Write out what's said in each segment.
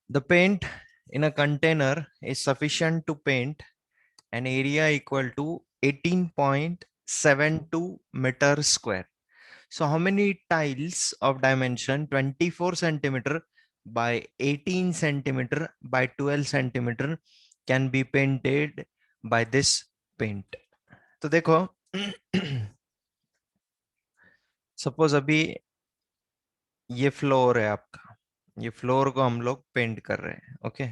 The paint in a container is sufficient to paint an area equal to 18.72 meter square. So how many tiles of dimension 24 centimeter by 18 centimeter by 12 centimeter can be painted by this paint? तो देखो suppose अभी ये floor है आपका, ये floor को हम लोग पेंट कर रहे हैं. Okay,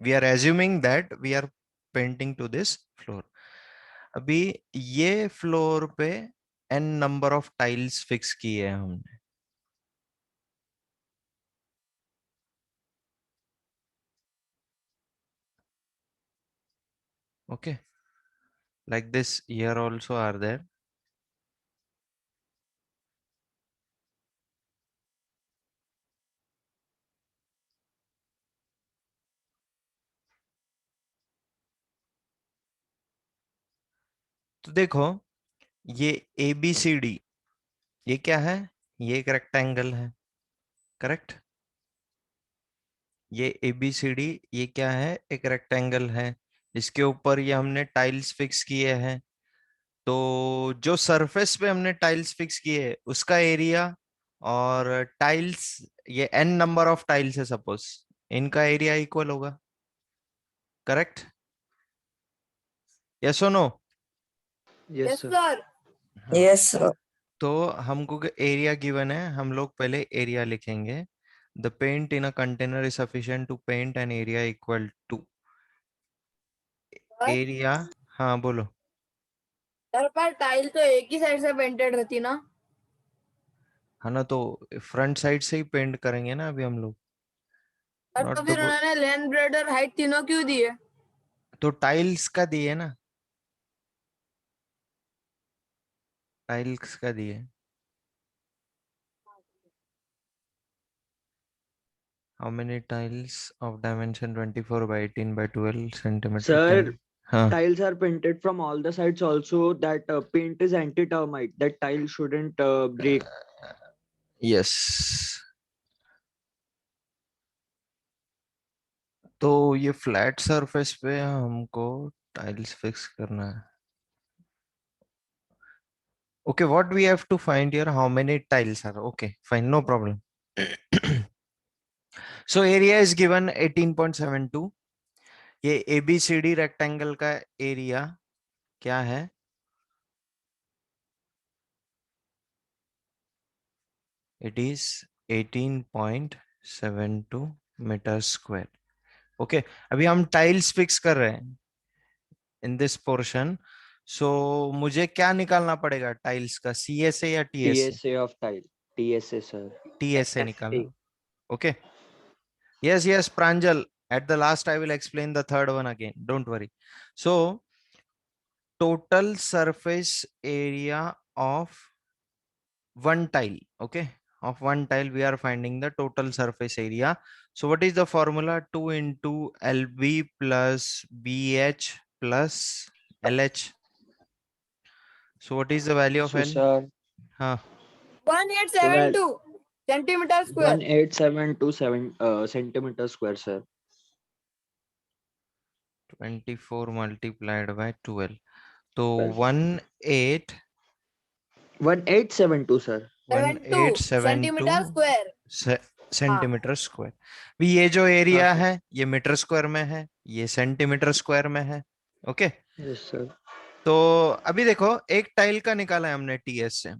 we are assuming that we are painting to this floor. अभी ये फ्लोर पे n number of tiles fix किए हैं हमने. Okay, like this here also are there. तो देखो ये ABCD, ये क्या है? ये एक रेक्टेंगल है, करेक्ट? ये ABCD ये क्या है? एक रेक्टेंगल है. इसके ऊपर ये हमने टाइल्स फिक्स किए हैं. तो जो सरफेस पे हमने टाइल्स फिक्स किए उसका एरिया और टाइल्स, ये n नंबर ऑफ टाइल्स है सपोज, इनका एरिया इक्वल होगा, करेक्ट? यस और no? Yes, sir. Yes, sir. तो हमको एरिया गिवन है, हम लोग पहले एरिया लिखेंगे. The paint in a container is sufficient to paint an area equal to area. हाँ बोलो. सर पर टाइल तो एक ही साइड से पेंटेड रहती ना. है ना, तो फ्रंट साइड से ही पेंट करेंगे ना अभी हम लोग. सर नॉट तो द, फिर उन्होंने लेंथ ब्रेड और हाइट तीनों क्यों दिए? तो टाइल्स का दिए ना, टाइल्स का दिए. How many tiles of dimension 24 by 18 by 12 centimeter Sir, can? हाँ. tiles are painted from all the sides also. That paint is anti-termite. That tile shouldn't break. Yes. तो ये फ्लैट सरफेस पे हमको टाइल्स फिक्स करना है. Okay, what we have to find here? How many tiles are? Okay, fine, no problem. So area is given 18.72. ये ABCD rectangle का area क्या है? It is 18.72 metre square. Okay, अभी हम टाइल्स फिक्स कर रहे हैं इन दिस पोर्शन. सो मुझे क्या निकालना पड़ेगा टाइल्स का? CSA या TSA? TSA of tile. TSA, sir. TSA निकालना. Okay, yes yes Pranjal, at the last I will explain the third one again, don't worry. So total surface area of one tile, okay, of one tile we are finding the total surface area. So what is the formula? 2 into LB plus BH plus LH. So what is the value of So, L? sir, Huh. 1872 centimeter square. 1872 centimeter square, sir. 24 multiplied by 12. So 12. 1872 1872, sir. 72 centimeter square. Centimetre square. भी ये जो area है ये metre square में है, ये centimetre square में है. Okay, Yes, sir. तो अभी देखो एक टाइल का निकाला है हमने TSA.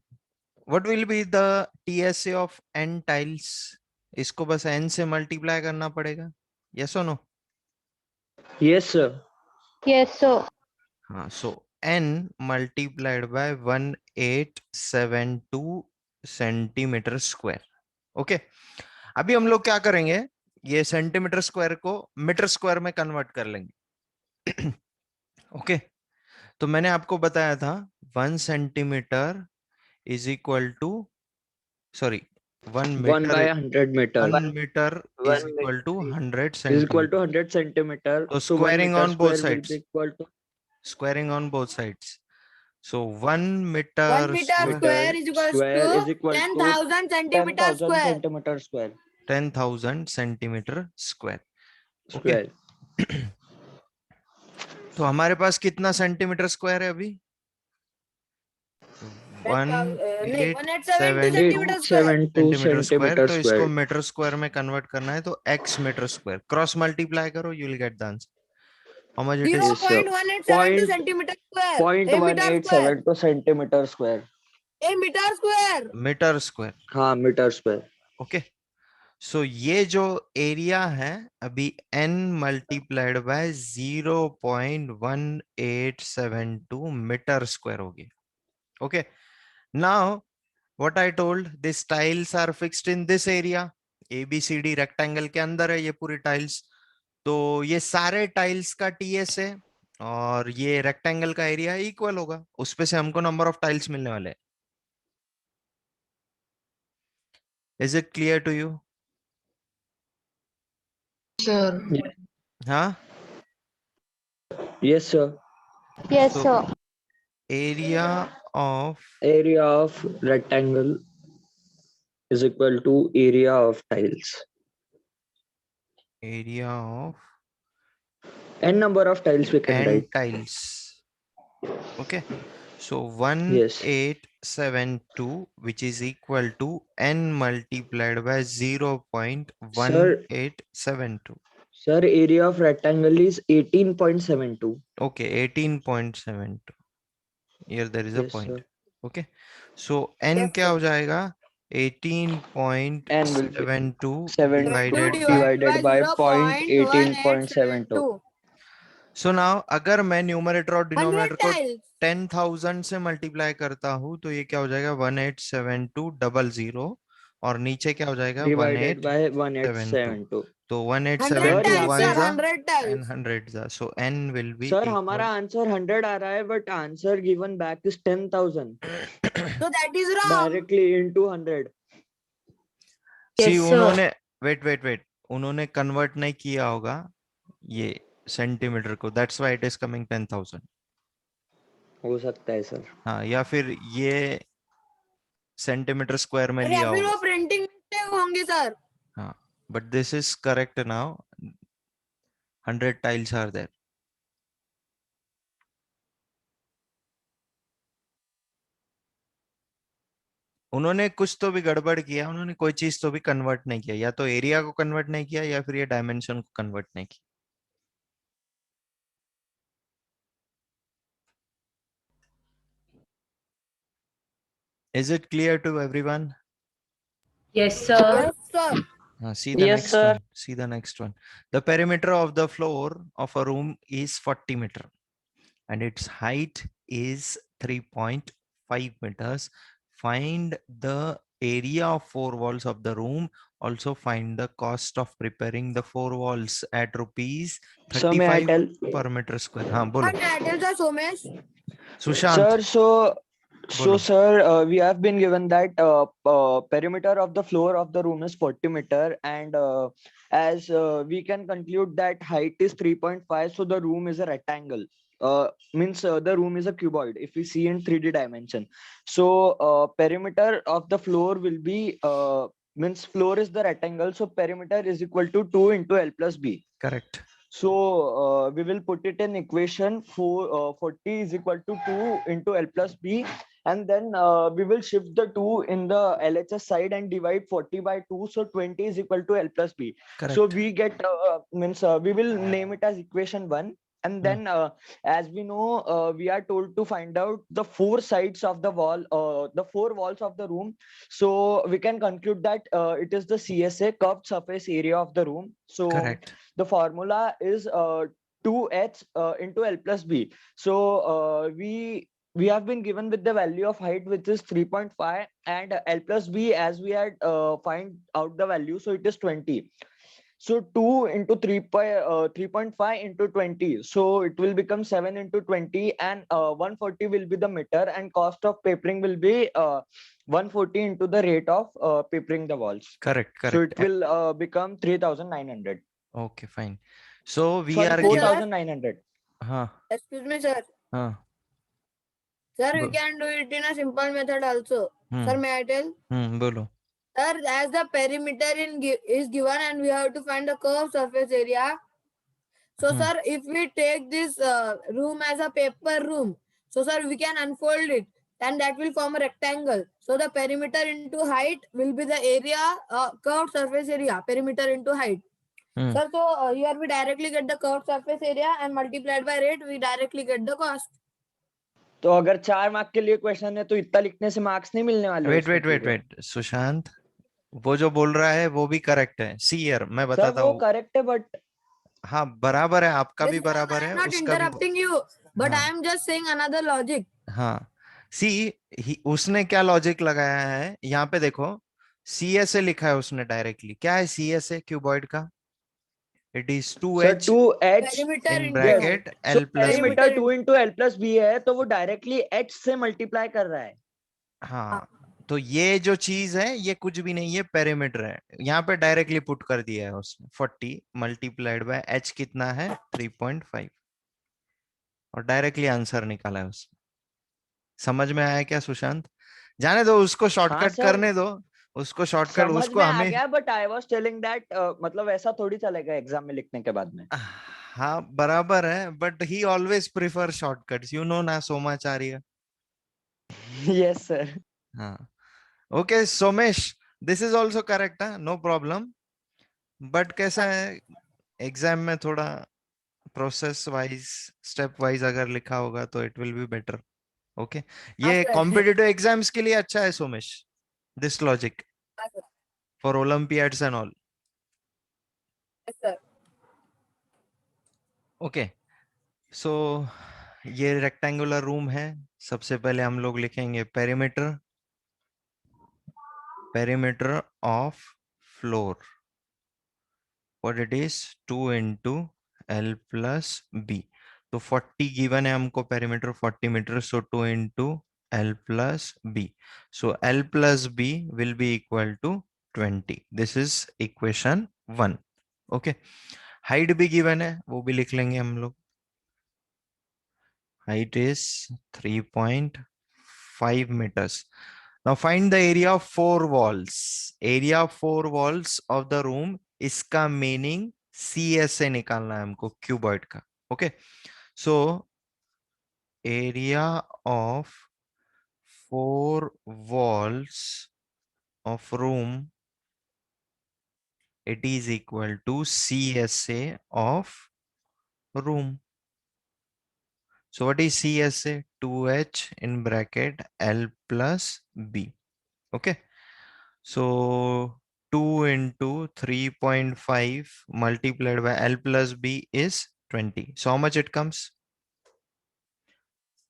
What will be the TSA of n tiles? इसको बस n से मल्टीप्लाई करना पड़ेगा. यस और no? Yes, sir. Yes, sir. हाँ, so n multiplied by 1872 centimetre square. Okay, अभी हम लोग क्या करेंगे, ये सेंटीमीटर स्क्वायर को मीटर स्क्वायर में कन्वर्ट कर लेंगे. ओके, तो मैंने आपको बताया था 1 centimetre is equal to, sorry, 1 1 by metre, 100 meter 1 metre is equal to 100 is equal centimetre. to 100 centimeter. तो So 1 squaring meter on both square will sides, be equal to squaring on both sides. So 1 meter 1 meter square is equals square is to equal to 10,000 centimeter 10,000 square. centimeter square. 10,000 centimeter square. Square. तो हमारे पास कितना centimetre square है अभी? 1872 872 centimetre square. centimeter तो इसको square. Metre square में convert करना है, तो x metre square cross multiply करो, you will get the answer. How much it is? Yes, sir. 0.187 centimeter square. Point A meter square. 1872 centimeter square. A meter square. Metre square. हाँ, meter square. Okay. So ये जो area है अभी n multiplied by 0.1872 metre square होगी. Okay. Now what I told, this tiles are fixed in this area. ABCD rectangle के अंदर है ये पूरी टाइल्स. तो ये सारे टाइल्स का TS है और ये रेक्टेंगल का एरिया इक्वल होगा. उसपे से हमको नंबर ऑफ टाइल्स मिलने वाले हैं. Is it clear to you? Sir. हाँ. Yes, sir. Yes, So, sir. area of Area of rectangle is equal to area of tiles. area of N number of tiles we can n write. tiles. Okay. So Yes. 1872, which is equal to n multiplied by Sir, 0.1872. sir, area of rectangle is 18.72. Okay, 18.72. Here there is a Yes, point. sir. Okay. So n Yes, क्या sir. हो जाएगा? N will be 18.72 7 divided by. divided by 0.1872. So now अगर मैं numerator और 100 denominator को tiles. 10,000 से multiply करता हूँ तो ये क्या हो जाएगा? 187200. और नीचे क्या हो जाएगा? Divided by 1872. 1872. तो 100 Sir,1872 tiles, यहाँ sir. पे- ones are 100 tiles. and hundreds are. So n will be Sir, equal. हमारा आंसर 100 आ रहा है, but answer given back is 10,000 So that is wrong. directly into 100. See, Yes, sir. उन्होंने wait, उन्होंने convert नहीं किया होगा ये सेंटीमीटर को. That's why it is coming 10,000. हो सकता है सर. हाँ, या फिर ये सेंटीमीटर स्क्वायर में अरे लिया अभी होगा. वो प्रिंटिंग मिस्टेक होंगे सर. हाँ, but this is correct now. 100 tiles are there. उन्होंने कुछ तो भी गड़बड़ किया, उन्होंने कोई चीज तो भी कन्वर्ट नहीं किया. या तो एरिया को कन्वर्ट नहीं किया या फिर ये डायमेंशन को कन्वर्ट नहीं किया. Is it clear to everyone? Yes, sir. Yes, sir. See the Yes, next sir. one. See the next one. The perimeter of the floor of a room is 40 meter and its height is 3.5 meters. Find the area of four walls of the room. Also find the cost of preparing the four walls at rupees So may I 35 tell? per meter square. हाँ बोलो. Sir, titles are Somesh. Sushant. Sir, so Bolo. sir, we have been given that perimeter of the floor of the room is 40 meter, and as we can conclude that height is 3.5, so the room is a rectangle. Means the room is a cuboid if we see in 3D dimension. So perimeter of the floor will be means floor is the rectangle, so perimeter is equal to 2 into L plus B. Correct. So we will put it in equation for 40 is equal to 2 into L plus B, and then we will shift the 2 in the LHS side and divide 40 by 2, so 20 is equal to L plus B. Correct. So we get means we will name it as equation 1, and then as we know we are told to find out the four sides of the wall, the four walls of the room. So we can conclude that it is the CSA, curved surface area of the room. So Correct. the formula is 2h into L plus B. So we have been given with the value of height, which is 3.5, and L plus B, as we had find out the value, so it is 20. So 2 into 3.5 into 20, so it will become 7 into 20, and 140 will be the meter, and cost of papering will be 140 into the rate of papering the walls. Correct. So it will become 3,900. Okay, fine. So we Sorry, are given. 4,900. Excuse me, sir. Sir, we Bolo. can do it in a simple method also. Sir, may I tell? बोलो. Sir, as the perimeter is given and we have to find the curved surface area. So, Hmm. sir, if we take this room as a paper room, so, sir, we can unfold it and that will form a rectangle. So, the perimeter into height will be the area, curved surface area, perimeter into height. Hmm. Sir, so here we directly get the curved surface area and multiplied by rate, we directly get the cost. तो अगर 4 mark के लिए question है तो इतना लिखने से marks नहीं मिलने वाले वेट उसको वेट वेट पूरे। वेट सुशांत, वो जो बोल रहा है वो भी करेक्ट है। सी यार, मैं सर बताता वो हूँ। करेक्ट है बट हाँ बराबर है, आपका भी Yes, sir, बराबर I है, am not उसका भी। interrupting you, but हाँ I am just saying another logic. हाँ, सी उसने क्या लॉजिक लगाया है यहाँ पे देखो, सी एस ए लिखा है उसने डायरेक्टली। क्या है सी एस ए क्यूबॉइड का? It is sir 2h 2h Perimeter in into यस, height. Bracket so l plus b. Perimeter Perimeter 2 into l plus b है तो वो डायरेक्टली h से मल्टीप्लाई कर रहा है। हाँ, तो ये जो चीज है ये कुछ भी नहीं, ये पेरीमीटर है। यहाँ पे डायरेक्टली पुट कर दिया है उसने। 40 मल्टीप्लाइड बाय h कितना है? 3.5, और डायरेक्टली आंसर निकाला है उसने। समझ में आया क्या सुशांत? जाने दो उसको, हाँ शॉर्टकट सर, करने दो उसको, शॉर्टकट समझ उसको में आ हमें। गया but I was telling that मतलब ऐसा थोड़ी चलेगा एग्जाम में लिखने के बाद में। हाँ बराबर है, but he always prefer shortcuts, you know ना सोमाचार्य। Yes sir. हाँ okay Somesh, this is also correct, no problem. But कैसा है, एग्जाम में थोड़ा प्रोसेस वाइज, स्टेप वाइज अगर लिखा होगा तो it will be better. Okay, हाँ ये सर, कॉम्पिटिटिव एग्जाम्स के लिए अच्छा है सोमेश, दिस लॉजिक हाँ sir, for olympiads and all. yes, sir. Okay, so ये रेक्टेंगुलर रूम है। सबसे पहले हम लोग लिखेंगे perimeter, perimeter of floor, what it is 2 into l plus b। तो 40 गिवन है हमको perimeter 40 metre, so 2 into l plus b, so l plus b will be equal to 20। this is equation 1। Okay, height भी given है, वो भी लिख लेंगे हम लोग। height is 3.5 meters। now find the area of 4 walls, area of 4 walls of the room। इसका meaning CSA निकालना है हमको क्यूबॉइड का। Okay, so area of 4 walls of room, it is equal to CSA of room। so what is CSA? 2h in bracket l plus b। okay, so 2 into 3.5 multiplied by l plus b is 20, so how much it comes?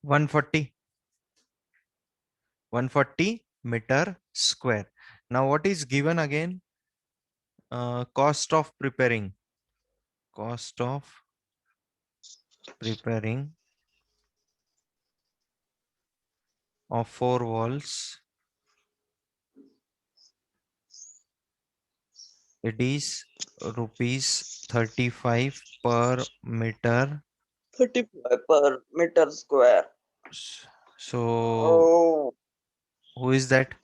140, 140 meter square। now what is given again? Cost of preparing, cost of preparing of 4 walls, it is rupees 35 per meter। 35 per meter square। So Oh, who is that?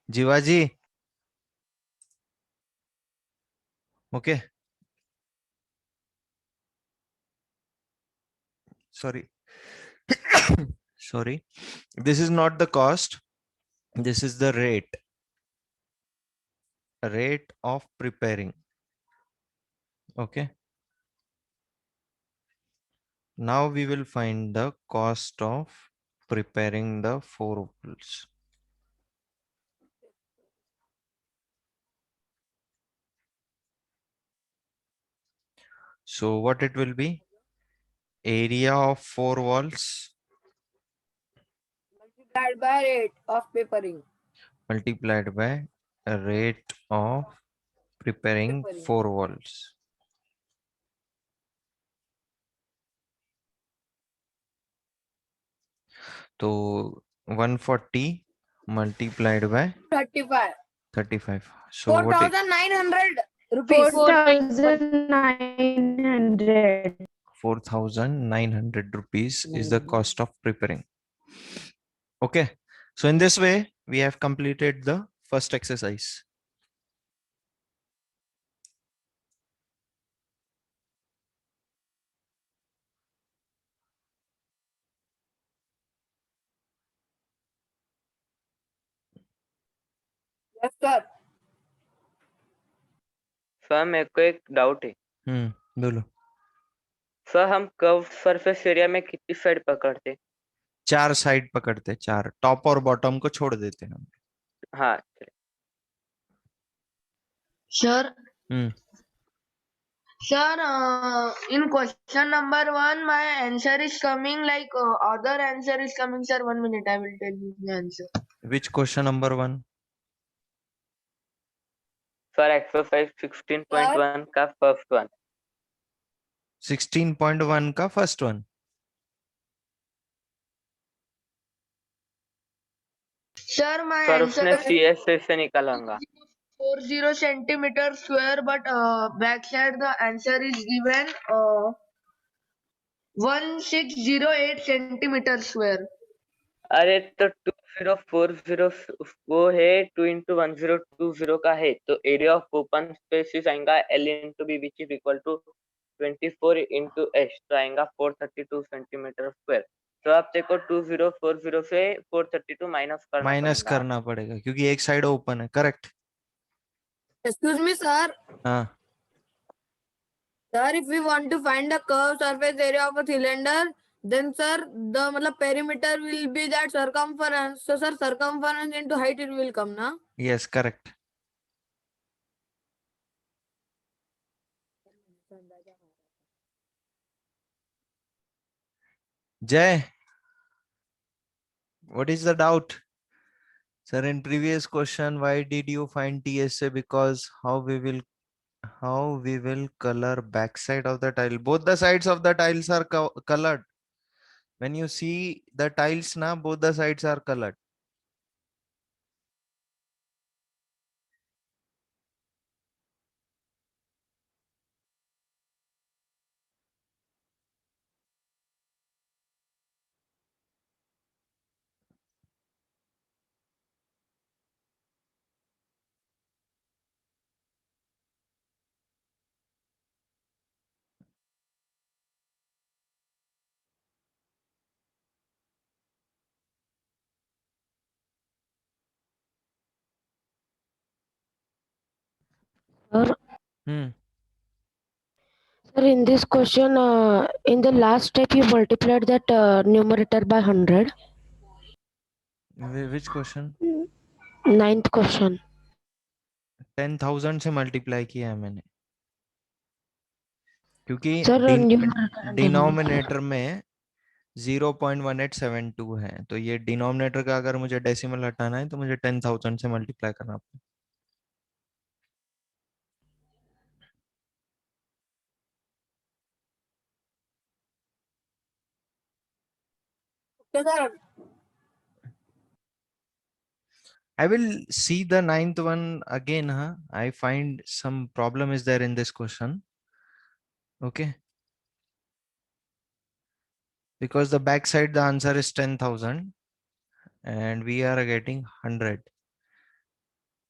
Jivaji? Okay, sorry, sorry, this is not the cost, this is the rate, rate of preparing। okay, now we will find the cost of preparing the 4 walls। so what it will be? Area of 4 walls Multiplied by rate of papering. multiplied by a rate of preparing Papering. 4 walls। तो 140 multiplied by 35. 35, so what is 4,900 rupees. 4,900. 4,900 rupees is the cost of preparing। okay, so in this way we have completed the first exercise। Yes, sir. Sir मेरे को एक doubt है बोलो। Sir हम curve surface area में कितनी side पकड़ते? 4 side पकड़ते, 4, टॉप और बॉटम को छोड़ देते हैं हम। हाँ Sir, hmm sir, in question number 1, my answer is coming like other answer is coming, sir. 1 minute, I will tell you the answer. Which question number 1? Sir exercise 16.1 का first one. 16.1 का first one. Sir, my sir answer उसने is CSA से निकालूंगा। 40 centimeter square, but backside the answer is given 1608 centimeter square. अरे तो 2040 वो है 2 into 1020 का है, तो एरिया ऑफ ओपन स्पेसिस आएगा L into B which is equal to 24 into H, तो आएगा 432 सेंटीमीटर स्क्वायर। तो आप देखो 2040 से 432 माइनस माइनस पड़ेगा। करना पड़ेगा क्योंकि एक साइड ओपन है। करेक्ट। Excuse me, sir. हाँ Sir, if we want to find the curved surface area of a cylinder, then sir, the मतलब perimeter will be that circumference. So sir, circumference into height it will come, na? Yes correct. जय, what is the doubt? Sir, in previous question, why did you find TSA? Because how we will color backside of the tile. Both the sides of the tiles are colored. When you see the tiles now, both the sides are colored. Sir, Hmm. sir, in this question, in the last step, you multiplied that numerator by 100. Which question? Ninth question. 10,000 से multiply किया है मैंने, क्योंकि Sir, numerator and denominator में 0.1872 है, तो ये denominator का अगर मुझे डेसिमल हटाना है तो मुझे 10,000 से मल्टीप्लाई करना पड़ेगा। Okay, sir. I will see the 9th one again. I find some problem is there in this question. Okay. Because the back side, the answer is 10,000 and we are getting 100.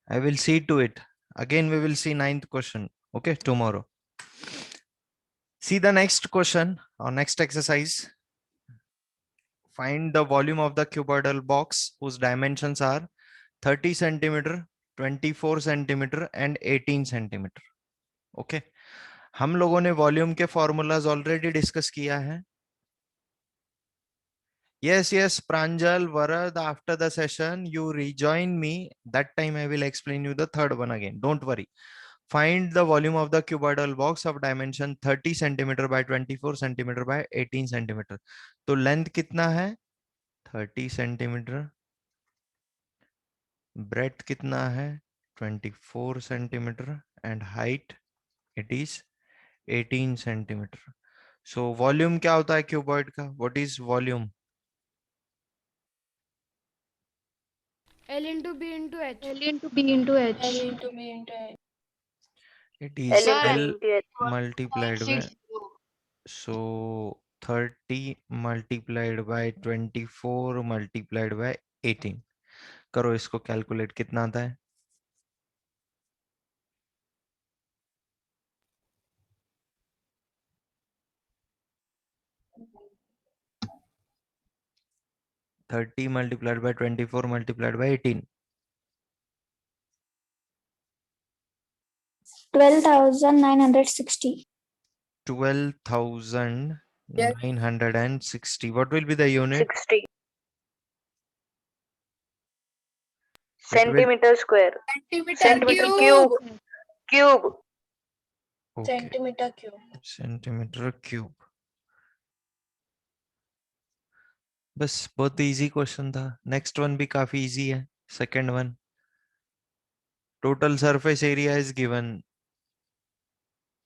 I will see to it. Again, we will see 9th question. Okay, tomorrow. See the next question or next exercise. Find the volume of the cuboidal box whose dimensions are 30 centimeter, 24 centimeter and 18 centimeter. Okay. हम लोगों ने volume के formulas already discuss किया है। Yes, Pranjal, Varad, after the session, you rejoin me. That time I will explain you the third one again. Don't worry. Find the volume of the cuboidal box of dimension 30 centimeter by 24 centimeter by 18 centimeter. तो length कितना है? 30 centimeter. Breath कितना है? 24 centimeter. And height, it is 18 centimeter. So volume क्या होता है cuboid का? What is volume? L into B into H. L into B into H. L into B into H. It is Sir, L multiplied by, 1.60. so 30 multiplied by 24 multiplied by 18. करो इसको calculate, कितना आता है? Thirty multiplied by 24 multiplied by 18। 12,960. 12,960. What will be the unit? 60 It will- centimeter square. Centimeter Centimeter cube. Cube. Okay. Centimeter cube. Centimeter cube. बस बहुत easy question था. Next one भी काफी इजी है. Second one. Total surface area is given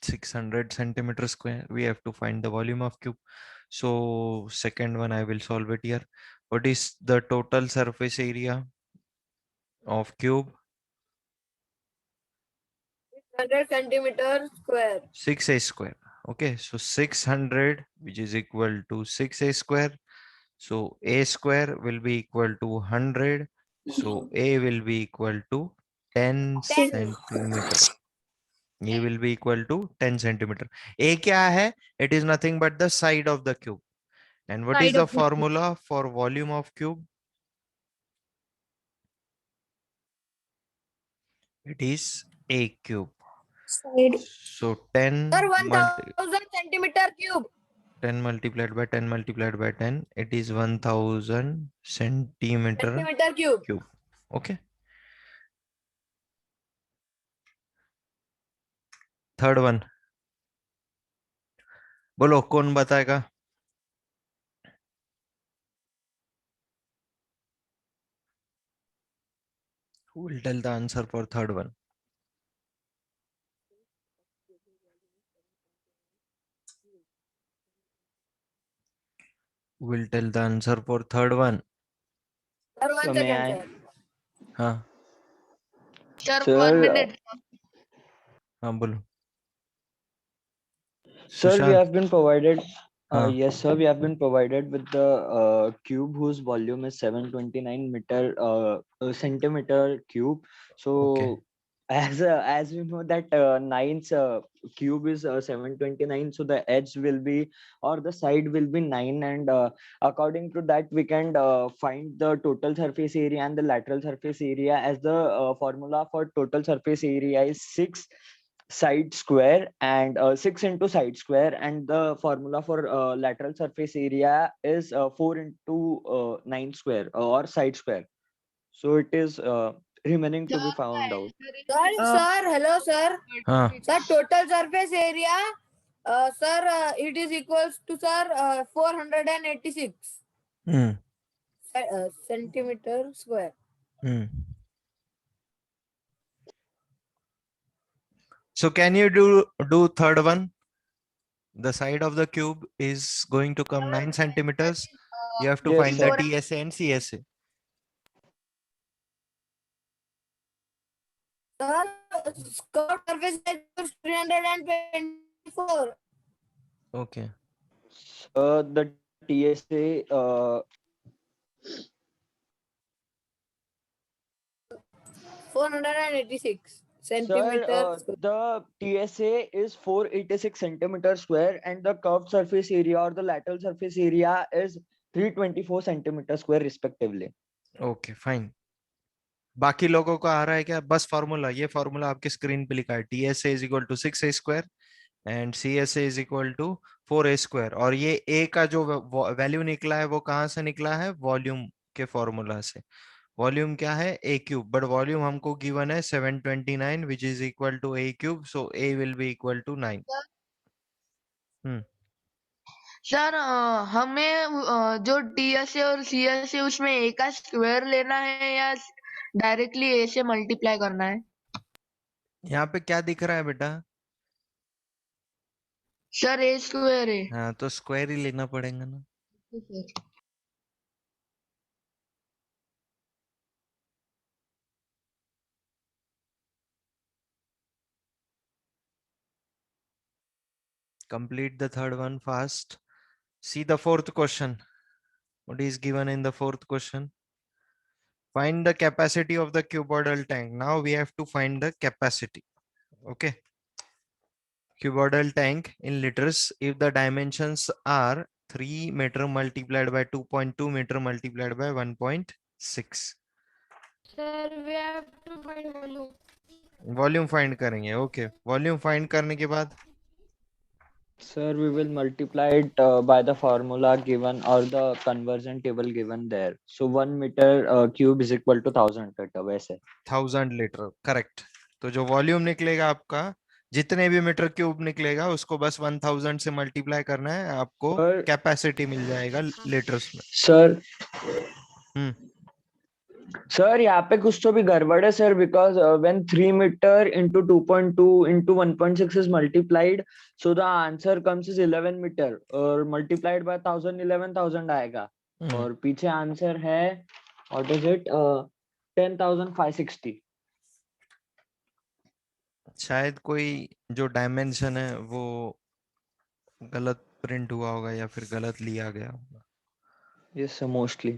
600 centimeter square. We have to find the volume of cube. So second one, I will solve it here. What is the total surface area of cube? 100 centimeter square. 6a square. Okay, so 600, which is equal to 6a square. So a square will be equal to 100. So a will be equal to 10 centimeter. ये will be equal to 10 centimeter. A क्या है? It is nothing but the side of the cube. And what is Side the of the cube. formula for volume of cube? It is A cube. Side. So 10 Sir, multi 1000 centimeter cube. 10 multiplied by 10 multiplied by 10, it is 1000 centimeter Centimeter cube. cube. Okay. Third one. बोलो कौन बताएगा? Who will tell the answer for third one? Who will tell the answer for third one? Sir, one So may second, I? sir. हाँ Sir, Sir, 1 minute. हाँ बोलो. Sir, we Sushant. have been provided. हाँ. Yes, sir, we have been provided with the cube whose volume is 729 centimeter cube. So, Okay. as we know that nine's cube is 729, so the edge will be or the side will be 9, and according to that we can find the total surface area and the lateral surface area, as the formula for total surface area is 6 side square and 6 into side square, and the formula for lateral surface area is 4 into 9 square or side square. So it is remaining to be found out. Sir, hello, sir. हाँ. Sir, total surface area, sir, it is equals to, sir, 486 Hmm. centimeter square. Hmm. So can you do third one? The side of the cube is going to come 9 centimeters. You have to Yes, find the sir. TSA and CSA. Sir, curved surface area is 324. Okay. The TSA 486 Sir, centimeters. the TSA is 486 centimeter square, and the curved surface area or the lateral surface area is 324 centimeter square respectively. Okay, fine. बाकी लोगों को आ रहा है क्या? बस formula, ये formula आपकी screen पे लिखा है. TSA is equal to 6a square and CSA is equal to 4a square. और ये a का जो वैल्यू निकला है वो कहाँ से निकला है? वॉल्यूम के फॉर्मूला से. वॉल्यूम क्या है? a cube. बट वॉल्यूम हमको गिवन है 729 which is equal to a cube. So a will be equal to 9. Sir हमें जो TSA और CSA उसमें ए का स्क्वायर लेना है या डायरेक्टली ए से मल्टीप्लाई करना है? यहाँ पे क्या दिख रहा है बेटा? सर ए स्क्वायर है. हाँ तो स्क्वायर ही लेना पड़ेगा ना. Complete the third one fast. See the fourth question. What is given in the fourth question? Find the capacity of the cuboidal tank. Now we have to find the capacity. Okay. Cuboidal tank in liters. If the dimensions are 3 meter multiplied by 2.2 meter multiplied by 1.6. Sir, we have to find volume. Volume find करेंगे. Okay, volume find करने के बाद Sir, we will multiply it by the formula given or the conversion table given there. So 1 meter cube is equal to 1000 liter. वैसे 1000 litre. Correct. तो जो volume निकलेगा आपका, जितने भी मीटर क्यूब निकलेगा उसको बस 1000 से मल्टीप्लाई करना है, आपको Sir, कैपेसिटी मिल जाएगा लीटर्स में. sir, हम्म. sir, यहाँ पे कुछ तो भी गड़बड़ है sir, because when 3 meter into 2.2 into 1.6 is multiplied, so the answer comes is 11 meter और multiplied by 1000 11,000 आएगा. और पीछे आंसर है what is it 10,560. शायद कोई जो डायमेंशन है वो गलत प्रिंट हुआ होगा या फिर गलत लिया गया होगा. Yes sir, mostly.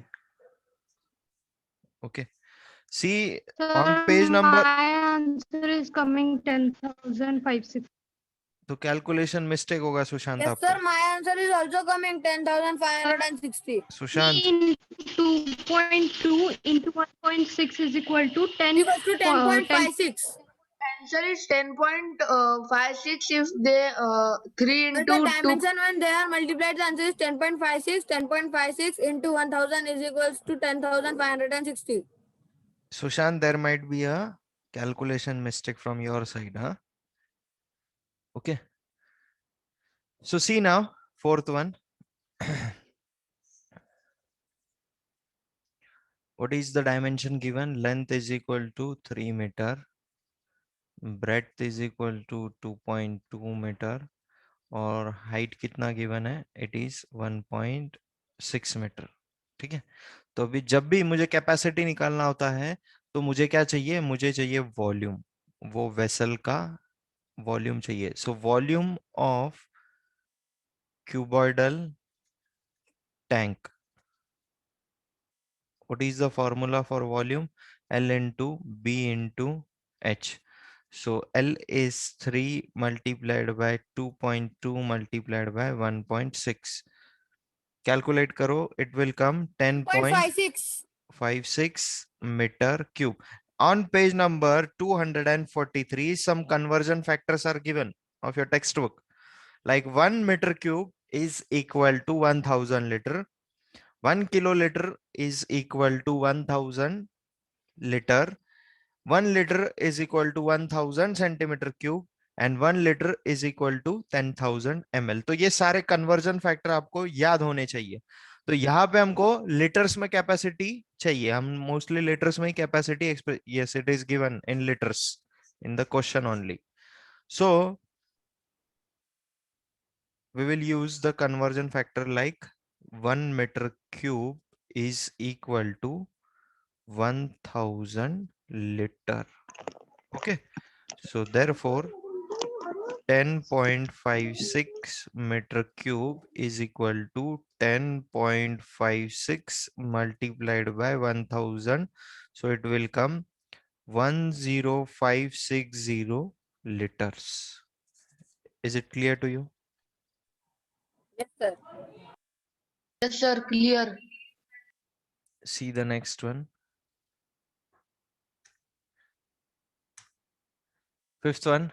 Okay, see Sir, on page number. my answer is coming 10,560. तो कैलकुलेशन मिस्टेक होगा सुशांत Yes, आपका. sir. My answer is also coming 10,560. Sushant 2.2 into 1.6 is equal to 10. Equals to 10.56. Answer is 10.56 if they 3 But into the 2. dimension when they are multiplied, the answer is 10.56. 10.56 into 1000 is equals to 10,560. Sushant, there might be a calculation mistake from your side, huh? Okay. So see now, fourth one. What is the dimension given? Length is equal to 3 meter. Breadth is equal to 2.2 meter. और height कितना given है? It is 1.6 meter. ठीक है. तो अभी जब भी मुझे कैपेसिटी निकालना होता है तो मुझे क्या चाहिए? मुझे चाहिए वॉल्यूम. वो वेसल का वॉल्यूम चाहिए. So volume of cuboidal tank. What is the formula for volume? L into B into H. So L is 3 multiplied by 2.2 multiplied by 1.6. Calculate karo, it will come 10.56 meter cube. On page number 243, some conversion factors are given of your textbook. Like 1 meter cube is equal to 1000 liter. 1 kiloliter is equal to 1000 liter. 1 liter is equal to 1000 centimeter cube and 1 liter is equal to 10,000 ml. तो ये सारे conversion factor आपको याद होने चाहिए. तो यहाँ पे हमको लीटर्स में कैपेसिटी चाहिए. हम मोस्टली लीटर्स में ही capacity yes it is given in litres in the question only. So we will use the conversion factor like 1 meter cube is equal to 1000 liter. Okay, so therefore 10.56 meter cube is equal to 10.56 multiplied by 1000, so it will come 10560 liters. Is it clear to you? Yes, sir. Yes sir, clear. See the next one. Fifth one.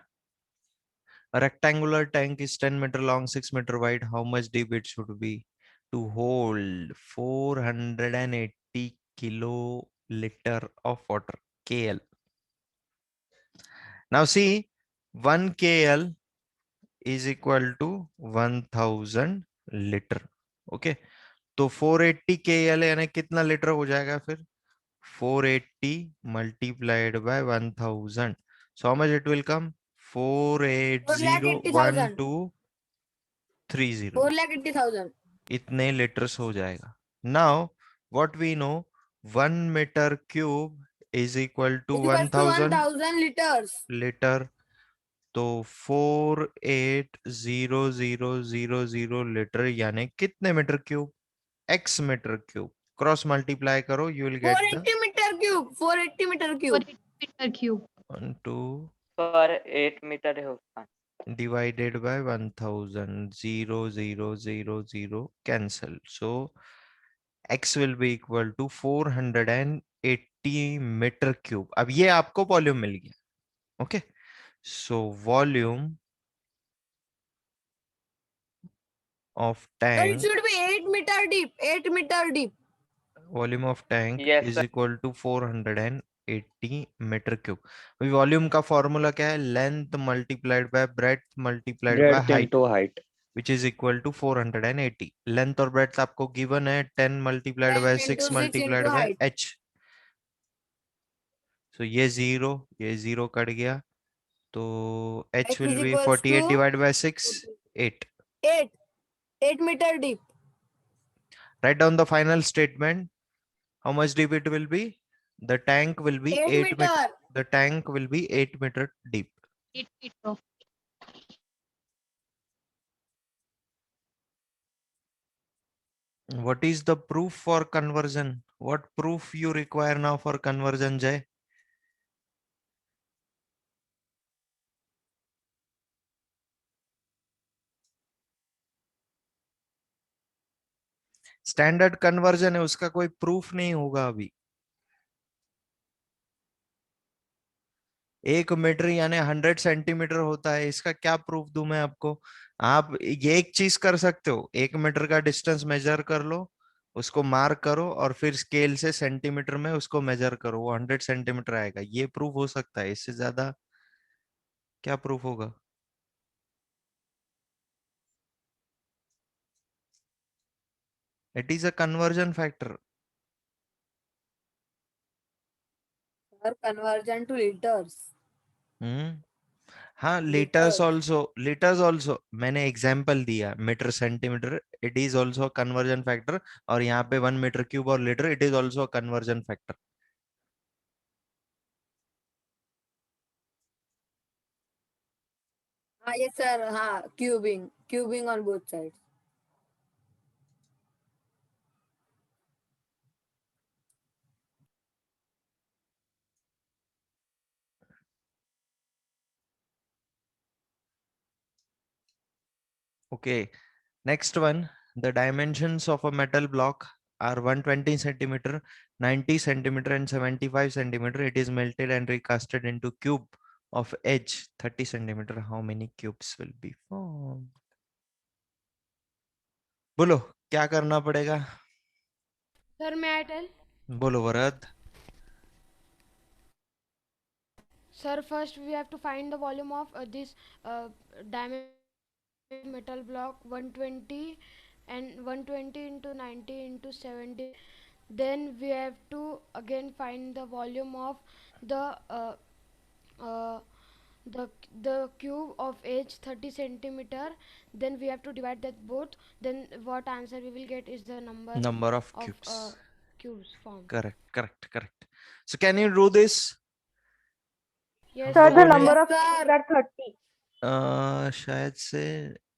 A rectangular tank is 10 meter long, 6 meter wide. How much deep it should be to hold 480 kiloliter of water? KL. Now see, 1 KL is equal to 1000 liter. Okay. तो 480 KL यानी कितना litre हो जाएगा फिर? 480 multiplied by 1000. So how much it will come? 480,1230. 4,80,000. इतने litres हो जाएगा. Now what we know, 1 meter cube is equal to Is equals to 1000 1,000 liters. liter. तो 480,000 लीटर यानी कितने metre cube? X meter cube. Cross multiply karo, you will get the 480 meter cube. 480 meter cube. 480 meter cube. 1 2 पर 8 metre है उसका. divided by 1000. 0 0 0 0 cancel. So X will be equal to 480 meter cube. अब ये आपको volume मिल गया. Okay, so volume of Sir, it tank, should be 8 meter deep. 8 meter deep. volume of tank Yes, is sir. equal to 480 meter cube. अभी volume का formula क्या है? Length multiplied by breadth multiplied by Breadth height, into height. which is equal to 480. Length और breadth आपको given है 10 multiplied 10 by into 6 6 multiplied into by height. h. So ये zero cut गया, तो h H will is be equals 48 to divided by 6, 8. 8. 8 meter deep. Write down the final statement. How much deep it will be? The tank will be 8 8 meter. meter. The tank will be 8 meter deep. 8 feet of. What is the proof for conversion? What proof you require now for conversion, Jay? Standard conversion है, उसका कोई proof नहीं होगा अभी। 1 metre यानी 100 centimetre होता है, इसका क्या प्रूफ दूं मैं आपको? आप ये एक चीज कर सकते हो, 1 मीटर का डिस्टेंस मेजर कर लो, उसको मार्क करो और फिर स्केल से सेंटीमीटर में उसको मेजर करो, वो 100 सेंटीमीटर आएगा। ये प्रूफ हो सकता है, इससे ज्यादा क्या प्रूफ होगा? It is a conversion factor. Sir, conversion to liters. हाँ, लीटर्स ऑल्सो मैंने एग्जाम्पल दिया, metre centimetre, it is also conversion factor. और यहाँ पे 1 मीटर क्यूब और litre, it is also conversion factor. Yes, sir. Cubing. Cubing on both sides. Okay, next one. The dimensions of a metal block are 120 centimeter, 90 centimeter, and 75 centimeter. It is melted and recasted into cube of edge 30 centimeter. How many cubes will be formed? बोलो क्या करना पड़ेगा? Sir, may I tell? बोलो वरद। Sir, first we have to find the volume of this diamond metal block 120 and 120 into 90 into 70. Then we have to again find the volume of the uh, the cube of edge 30 centimeter. Then we have to divide that both. Then what answer we will get is the Number of of cubes. cubes formed. Correct. So can you do this? Yes, Sir, the number of cubes are 30. शायद से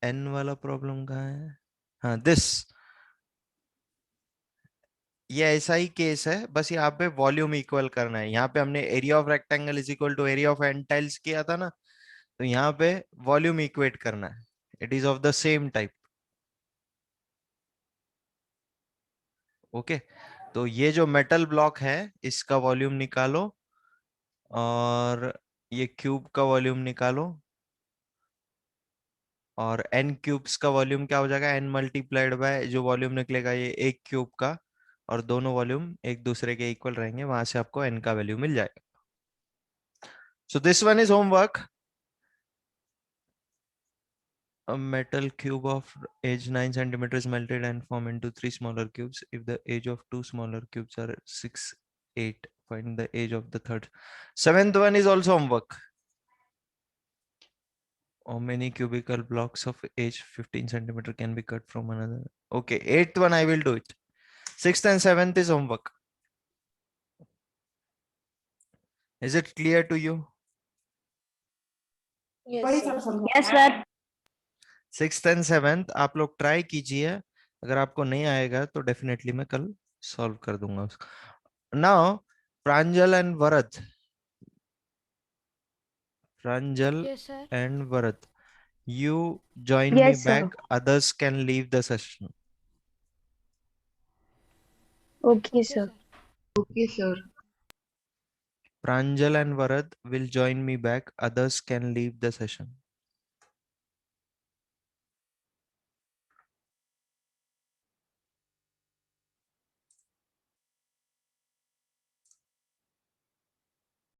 n वाला problem कहाँ है? हाँ, this, ये ऐसा ही case है, बस यहाँ पे वॉल्यूम इक्वल करना है। यहाँ पे हमने area of rectangle is equal to area of n tiles किया था ना, तो यहाँ पे वॉल्यूम इक्वेट करना है। It is of the same type. Okay, तो ये जो मेटल ब्लॉक है इसका वॉल्यूम निकालो और ये क्यूब का वॉल्यूम निकालो, और n क्यूब्स का वॉल्यूम क्या हो जाएगा? n मल्टीप्लाइड बाय जो वॉल्यूम निकलेगा ये एक क्यूब का, और दोनों वॉल्यूम एक दूसरे के इक्वल रहेंगे, वहां से आपको n का वैल्यू मिल जाएगा। So this one is homework. A metal cube of edge 9 centimeters melted and formed into 3 smaller cubes. If the age of 2 smaller cubes are 6, 8, find the age of the third. 7th one is also homework. How many cubical blocks of age 15 centimeter can be cut from another? Okay, 8th one I will do it. 6th and 7th is homework. Is it clear to you? Yes, sir. Yes, sir. 6th and 7th आप लोग try कीजिए, अगर आपको नहीं आएगा तो definitely मैं कल सॉल्व कर दूंगा उसको। Now Pranjal and Varat. Pranjal yes, sir. and Varat, you join Yes, me sir. back, others can leave the session. Okay, Okay, sir. sir. Okay, sir. Pranjal and Varad will join me back. Others can leave the session.